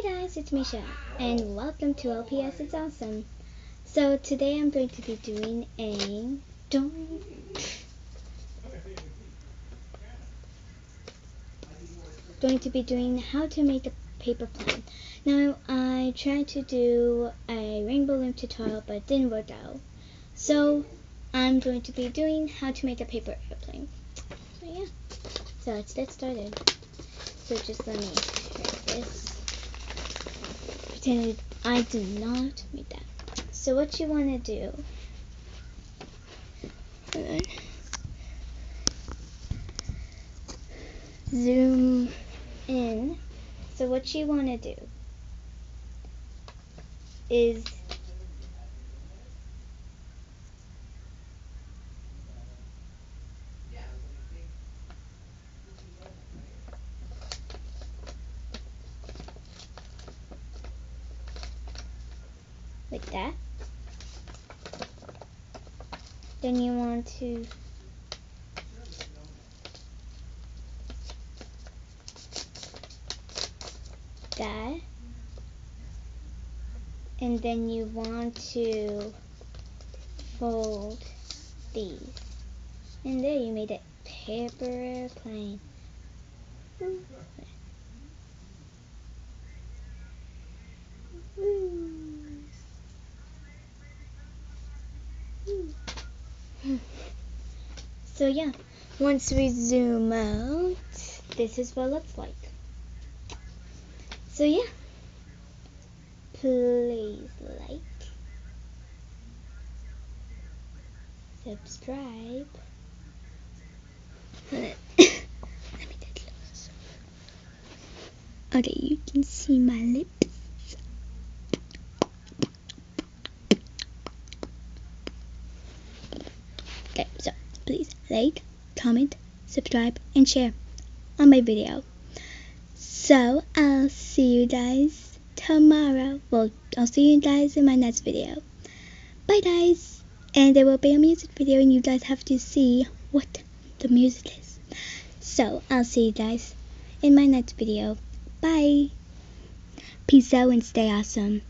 guys, it's Misha, and welcome to LPS It's Awesome. So today I'm going to be doing how to make a paper plane. Now I tried to do a rainbow loom tutorial, but it didn't work out. So I'm going to be doing how to make a paper airplane. So yeah, so let's get started. So just let me write this. Pretend I did not make that. So what you want to do, zoom in. So what you want to do is like that. Then you want to that, and then you want to fold these, and there you made a paper airplane. So yeah, once we zoom out, this is what it looks like. So yeah, please like, subscribe. Let me get close. Okay, you can see my lips. Okay, so please like, comment, subscribe, and share on my video. So I'll see you guys tomorrow. Well, I'll see you guys in my next video. Bye guys. And there will be a music video and you guys have to see what the music is. So I'll see you guys in my next video. Bye. Peace out and stay awesome.